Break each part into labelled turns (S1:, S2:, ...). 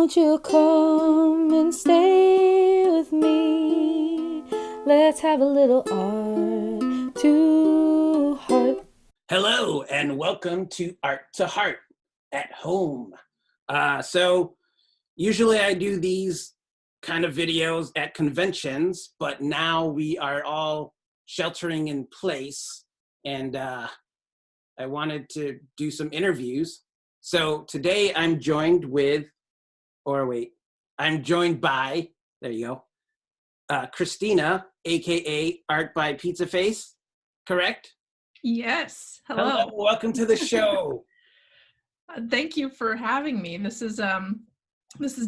S1: Won't you come and stay with me? Let's have a little art to heart.
S2: Hello and welcome to Art to Heart at Home. So usually I do these kind of videos at conventions, but now we are all sheltering in place, and I wanted to do some interviews. So today I'm joined by, there you go, Kristina, aka Art by Pizza Face, correct?
S3: Yes.
S2: Hello,
S3: Hello.
S2: welcome to the show.
S3: Thank you for having me. This is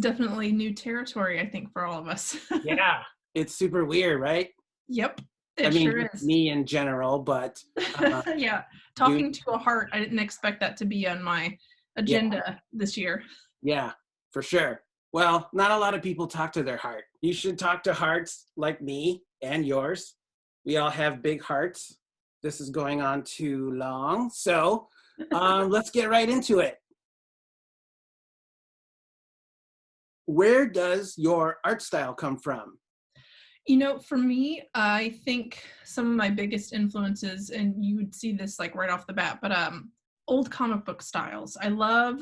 S3: definitely new territory, I think, for all of us.
S2: Yeah, it's super weird, right?
S3: Yep.
S2: I
S3: It
S2: mean,
S3: sure
S2: just
S3: is.
S2: me in general, but
S3: Yeah.
S2: you,
S3: Talking to a heart, I didn't expect that to be on my
S2: yeah,
S3: agenda this year.
S2: yeah, for sure. Well, not a lot of people talk to their heart. You should talk to hearts like me and yours. We all have big hearts. This is going on too long, so let's get right into it. Where does your art style come from?
S3: For me, I think some of my biggest influences, and you would see this like right off the bat, but old comic book styles. I love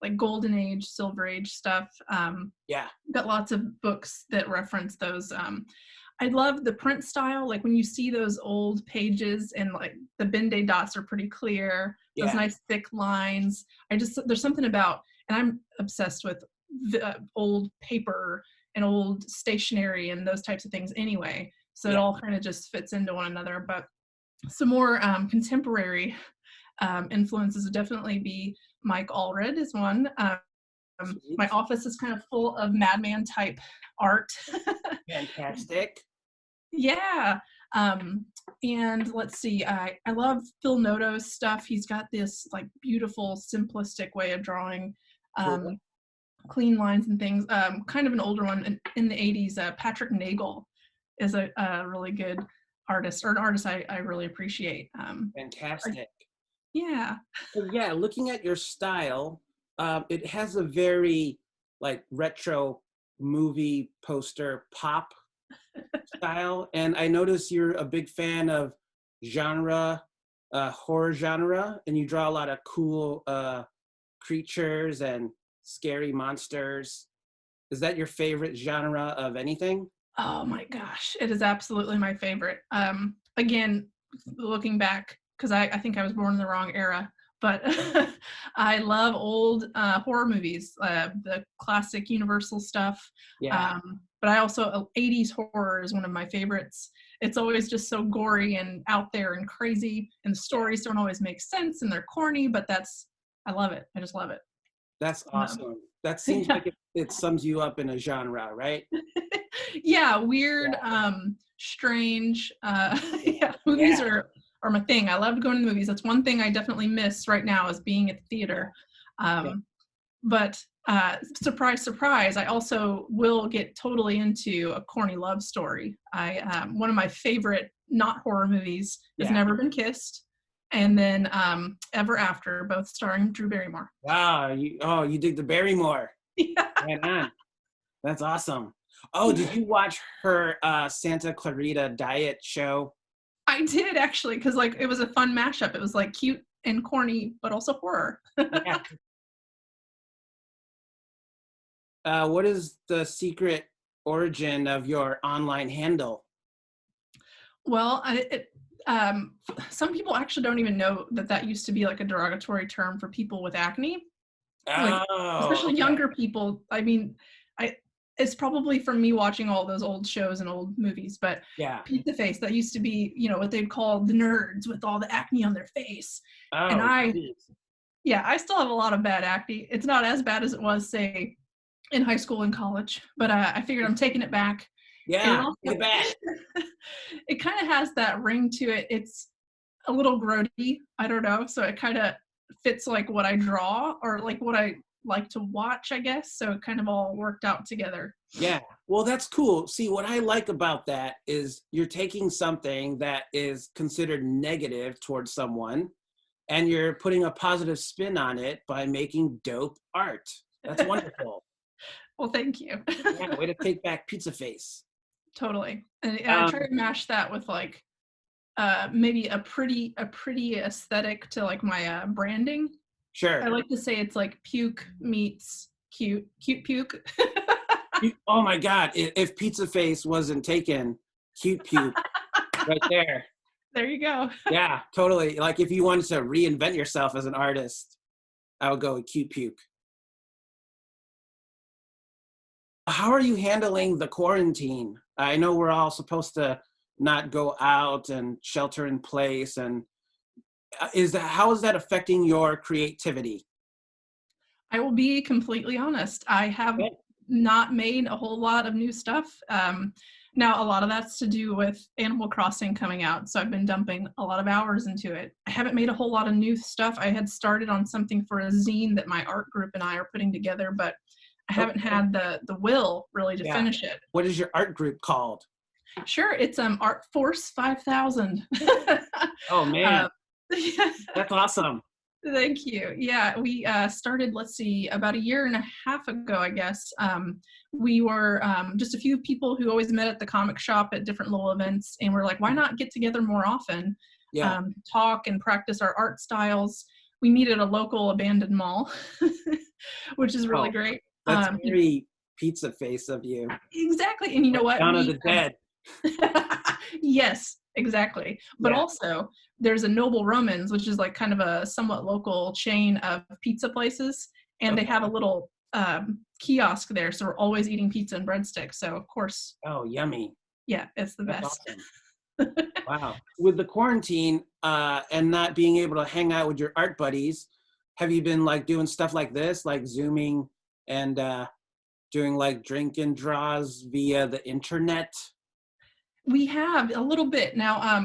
S3: like golden age, silver age stuff.
S2: Yeah,
S3: Got lots of books that reference those. I love the print style, like when you see those old pages and like the Ben-Day dots are pretty clear, those
S2: yeah,
S3: nice thick lines. There's something about, and I'm obsessed with old paper and old stationery and those types of things anyway. So it
S2: yeah.
S3: all kind of just fits into one another. But some more contemporary influences would definitely be Mike Allred is one.
S2: Sweet.
S3: My office is kind of full of madman type art.
S2: Fantastic.
S3: Yeah. And let's see, I love Phil Noto's stuff. He's got this like beautiful, simplistic way of drawing
S2: Cool.
S3: um, clean lines and things. Kind of an older one in the 80s. Patrick Nagel is a really good artist, or an artist I really appreciate.
S2: Fantastic.
S3: Yeah.
S2: So yeah, looking at your style, it has a very like retro movie poster pop style, and I notice you're a big fan of genre, horror genre, and you draw a lot of cool creatures and scary monsters. Is that your favorite genre of anything?
S3: Oh my gosh, it is absolutely my favorite. Again, looking back, because I think I was born in the wrong era, but I love old horror movies, the classic Universal stuff.
S2: Yeah,
S3: But I also, 80s horror is one of my favorites. It's always just so gory and out there and crazy, and the
S2: yeah.
S3: stories don't always make sense and they're corny, but I love it. I just love it.
S2: That's
S3: Um,
S2: awesome. That seems
S3: yeah.
S2: like it sums you up in a genre, right?
S3: Yeah, weird,
S2: Yeah,
S3: strange.
S2: yeah,
S3: Yeah, movies
S2: yeah,
S3: are my thing. I love going to the movies. That's one thing I definitely miss right now is being at the
S2: yeah,
S3: theater.
S2: yeah.
S3: But surprise, surprise, I also will get totally into a corny love story. I One of my favorite not horror movies is
S2: Yeah.
S3: Never Been Kissed, and then Ever After, both starring Drew Barrymore.
S2: Wow, you dig the Barrymore.
S3: Yeah.
S2: Right on. That's awesome. Oh, did you watch her Santa Clarita Diet show?
S3: I did actually, because like it was a fun mashup. It was like cute and corny, but also horror.
S2: Yeah. What is the secret origin of your online handle?
S3: Well, some people actually don't even know that that used to be like a derogatory term for people with acne, like
S2: Oh,
S3: especially
S2: okay.
S3: younger people. I mean, I it's probably from me watching all those old shows and old movies, but
S2: Yeah.
S3: Pizza Face, that used to be, what they'd call the nerds with all the acne on their face. And
S2: Oh, geez.
S3: yeah, I still have a lot of bad acne. It's not as bad as it was, say, in high school and college, but I figured I'm taking it back. And it
S2: Yeah, take
S3: also
S2: it back.
S3: it kind of has that ring to it. It's a little grody, I don't know, so it kind of fits like what I draw or like what I like to watch, I guess. So it kind of all worked out together.
S2: Yeah. Well, that's cool. See, what I like about that is you're taking something that is considered negative towards someone and you're putting a positive spin on it by making dope art. That's wonderful.
S3: Well, thank you.
S2: Yeah, way to take back Pizza Face.
S3: Totally. And I try
S2: Um,
S3: to mash that with like maybe a pretty aesthetic to like my branding. I
S2: sure.
S3: like to say it's like puke meets cute puke.
S2: Oh my God, if Pizza Face wasn't taken, cute puke right there.
S3: There you go.
S2: Yeah, totally. Like if you wanted to reinvent yourself as an artist, I would go with cute puke. How are you handling the quarantine? I know we're all supposed to not go out and shelter in place, and how is that affecting your creativity?
S3: I will be completely honest. I have
S2: Okay.
S3: not made a whole lot of new stuff. Now, a lot of that's to do with Animal Crossing coming out, so I've been dumping a lot of hours into it. I haven't made a whole lot of new stuff. I had started on something for a zine that my art group and I are putting together, but I haven't
S2: Okay.
S3: had the will really to
S2: Yeah.
S3: finish it.
S2: What is your art group called?
S3: Sure, it's Art Force 5000.
S2: Oh man,
S3: Yeah.
S2: that's awesome.
S3: Thank you. Yeah, we started, let's see, about a year and a half ago, I guess. We were just a few people who always met at the comic shop at different little events, and we're like, why not get together more often,
S2: Yeah,
S3: talk and practice our art styles? We meet at a local abandoned mall, which is really
S2: oh,
S3: great.
S2: that's very Pizza Face of you.
S3: Exactly, and you know
S2: Like
S3: what?
S2: Dawn of the Dead.
S3: Yes, exactly. But
S2: Yeah.
S3: also, there's a Noble Romans, which is like kind of a somewhat local chain of pizza places, and they
S2: Okay.
S3: have a little kiosk there, so we're always eating pizza and breadsticks. So of course,
S2: Oh, yummy.
S3: yeah, it's the
S2: That's
S3: best.
S2: awesome. Wow. With the quarantine and not being able to hang out with your art buddies, have you been like doing stuff like this, like Zooming and doing like drink and draws via the internet?
S3: We have a little bit now.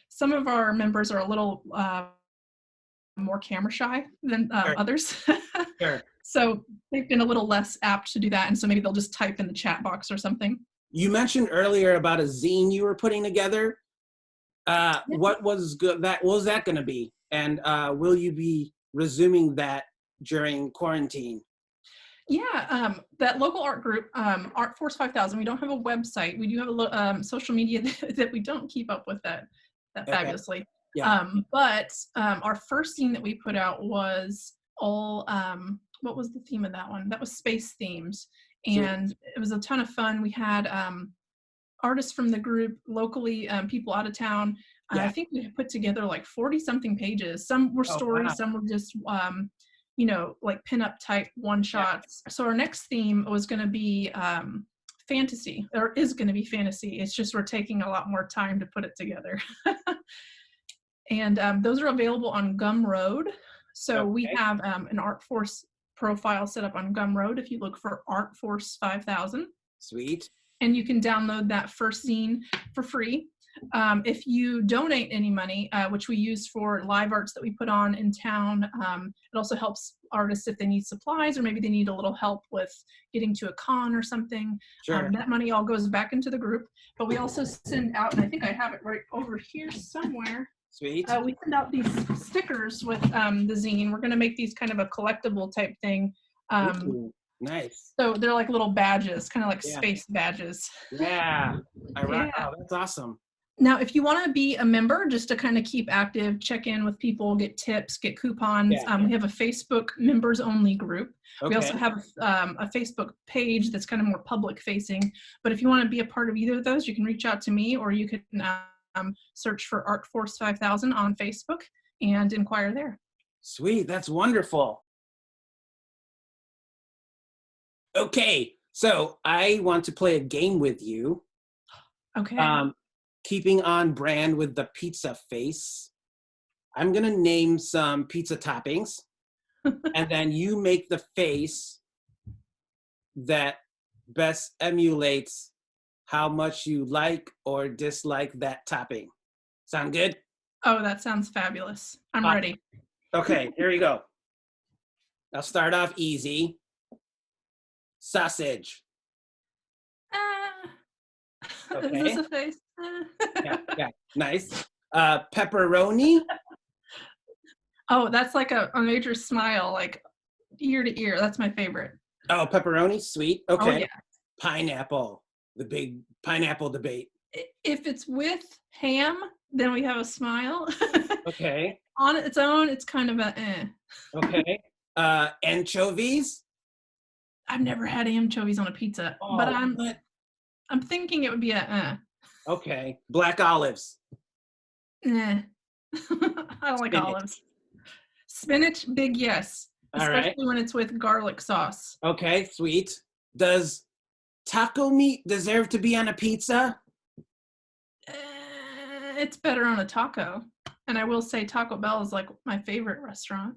S3: Some of our members are a little more camera shy than
S2: Sure.
S3: others.
S2: Sure.
S3: So they've been a little less apt to do that. And so maybe they'll just type in the chat box or something.
S2: You mentioned earlier about a zine you were putting together. What was good? What was that going to be? And will you be resuming that during quarantine?
S3: Yeah, that local art group, Art Force 5000, we don't have a website. We do have a social media that we don't keep up with that
S2: Okay.
S3: fabulously.
S2: Yeah.
S3: But our first theme that we put out was all, what was the theme of that one? That was space themes.
S2: Sweet.
S3: And it was a ton of fun. We had artists from the group, locally, people out of town.
S2: Yeah.
S3: I think we put together like 40 something pages. Some were
S2: Oh,
S3: stories,
S2: wow.
S3: some were just, you know, like pinup type one shots. So our next theme was going to be fantasy, or is going to be fantasy. It's just we're taking a lot more time to put it together. And those are available on Gumroad. So we
S2: Okay.
S3: have an Art Force profile set up on Gumroad if you look for Art Force 5000.
S2: Sweet.
S3: And you can download that first zine for free. If you donate any money, which we use for live arts that we put on in town, it also helps artists if they need supplies or maybe they need a little help with getting to a con or something.
S2: Sure.
S3: That money all goes back into the group. But we also send out, and I think I have it right over here somewhere.
S2: Sweet.
S3: We send out these stickers with the zine. We're going to make these kind of a collectible type thing.
S2: Ooh, nice.
S3: So they're like little badges, kind of like
S2: Yeah.
S3: space badges.
S2: Yeah.
S3: Yeah.
S2: Oh, that's awesome.
S3: Now, if you want to be a member, just to kind of keep active, check in with people, get tips, get coupons,
S2: Yeah.
S3: we have a Facebook members only group.
S2: Okay.
S3: We also have a Facebook page that's kind of more public facing. But if you want to be a part of either of those, you can reach out to me, or you can search for Art Force 5000 on Facebook and inquire there.
S2: Sweet. That's wonderful. Okay. So I want to play a game with you.
S3: Okay.
S2: Keeping on brand with the pizza face. I'm going to name some pizza toppings, and then you make the face that best emulates how much you like or dislike that topping. Sound good?
S3: Oh, that sounds fabulous. I'm ready.
S2: Okay, here you go. I'll start off easy. Sausage. Okay.
S3: Is this a face?
S2: Yeah, nice. Pepperoni.
S3: Oh, that's like a major smile, like ear to ear. That's my favorite.
S2: Oh, pepperoni, sweet.
S3: Oh
S2: Okay.
S3: yeah.
S2: Pineapple, the big pineapple debate.
S3: If it's with ham, then we have a smile.
S2: Okay.
S3: On its own, it's kind of a eh.
S2: Okay. Anchovies.
S3: I've never had anchovies on a pizza, but
S2: Oh, what?
S3: I'm thinking it would be a
S2: Okay. Black olives.
S3: eh. I don't like
S2: Spinach.
S3: olives. Spinach, big yes,
S2: All right.
S3: especially when it's with garlic sauce.
S2: Okay, sweet. Does taco meat deserve to be on a pizza?
S3: It's better on a taco. And I will say Taco Bell is like my favorite restaurant.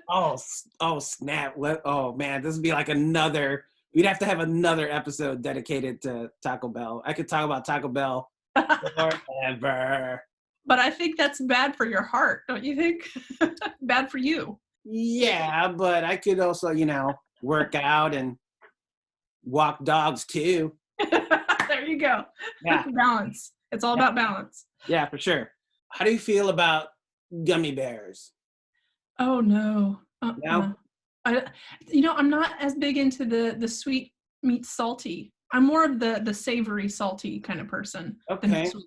S2: Oh, snap. Oh, man, this would be like we'd have to have another episode dedicated to Taco Bell. I could talk about Taco Bell forever.
S3: But I think that's bad for your heart, don't you think? Bad for you.
S2: Yeah, but I could also, work out and walk dogs too.
S3: There you go.
S2: Yeah.
S3: Balance. It's all about balance.
S2: Yeah, for sure. How do you feel about gummy bears?
S3: Oh no.
S2: No?
S3: I'm not as big into the sweet meat salty. I'm more of the savory salty kind of person than the
S2: Okay.
S3: sweet.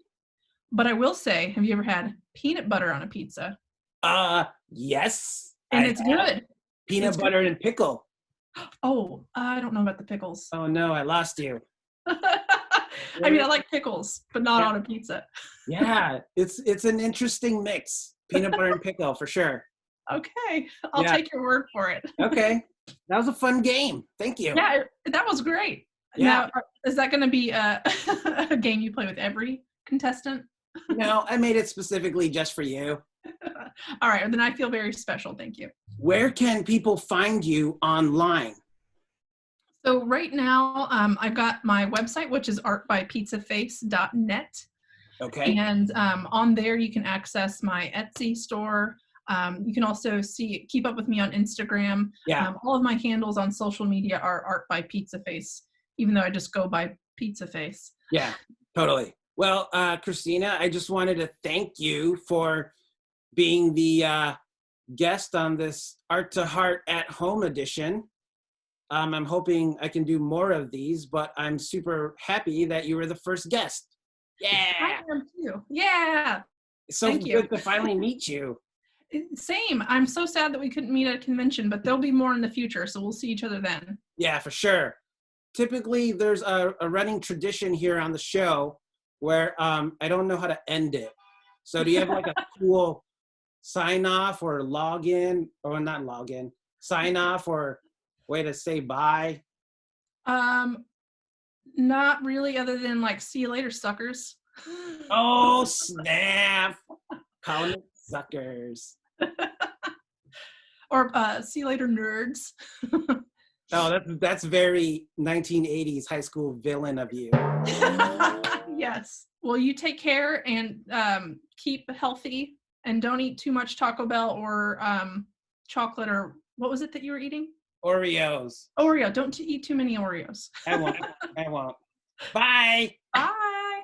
S3: But I will say, have you ever had peanut butter on a pizza?
S2: Yes.
S3: And
S2: I
S3: it's
S2: have
S3: good.
S2: peanut
S3: It's
S2: butter
S3: good.
S2: and pickle.
S3: Oh, I don't know about the pickles.
S2: Oh no, I lost you.
S3: I mean, I like pickles, but not
S2: Yeah.
S3: on a pizza.
S2: Yeah, it's an interesting mix. Peanut butter and pickle for sure.
S3: Okay, I'll
S2: Yeah.
S3: take your word for it.
S2: Okay. That was a fun game. Thank you.
S3: Yeah, that was great.
S2: Yeah.
S3: Now, is that going to be a game you play with every contestant?
S2: No, I made it specifically just for you.
S3: All right, then I feel very special. Thank you.
S2: Where can people find you online?
S3: So right now, I've got my website, which is artbypizzaface.net.
S2: Okay.
S3: And on there, you can access my Etsy store. You can also keep up with me on Instagram.
S2: Yeah.
S3: All of my handles on social media are Art by Pizza Face, even though I just go by Pizza Face.
S2: Yeah, totally. Well, Kristina, I just wanted to thank you for being the guest on this Art to Heart at Home edition. I'm hoping I can do more of these, but I'm super happy that you were the first guest. Yeah.
S3: I am too. Yeah.
S2: It's so
S3: Thank you.
S2: good to finally meet you.
S3: Same. I'm so sad that we couldn't meet at a convention, but there'll be more in the future, so we'll see each other then.
S2: Yeah, for sure. Typically, there's a running tradition here on the show where I don't know how to end it. So do you have like a cool sign off or login, or not login, sign off or way to say bye?
S3: Not really, other than like, see you later, suckers.
S2: Oh, snap. Calling it suckers.
S3: Or see you later, nerds.
S2: Oh, that's very 1980s high school villain of you.
S3: Yes. Well, you take care and keep healthy and don't eat too much Taco Bell or chocolate, or what was it that you were eating?
S2: Oreos.
S3: Oreo. Don't eat too many Oreos.
S2: I won't. I won't. Bye.
S3: Bye.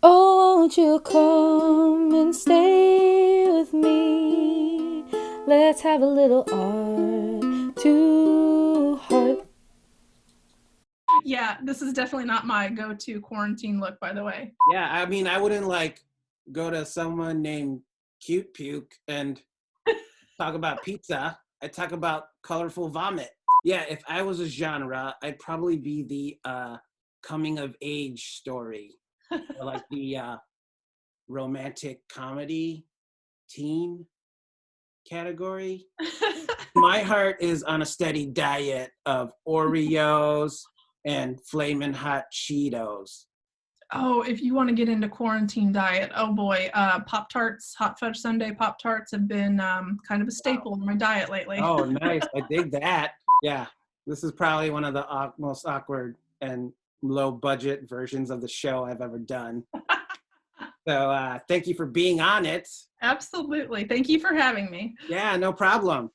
S1: Oh, won't you come and stay with me? Let's have a little art to heart.
S3: Yeah, this is definitely not my go-to quarantine look, by the way.
S2: Yeah, I mean, I wouldn't like go to someone named Cute Puke and talk about pizza. I'd talk about colorful vomit. Yeah, if I was a genre, I'd probably be the coming of age story, or like the romantic comedy teen category. My heart is on a steady diet of Oreos and Flamin' Hot Cheetos.
S3: Oh, if you want to get into quarantine diet, oh boy, Pop-Tarts, Hot Fudge Sundae Pop-Tarts have been kind of a staple in my diet lately.
S2: Oh, nice. I dig that. Yeah, this is probably one of the most awkward and low budget versions of the show I've ever done. So thank you for being on it.
S3: Absolutely. Thank you for having me.
S2: Yeah, no problem.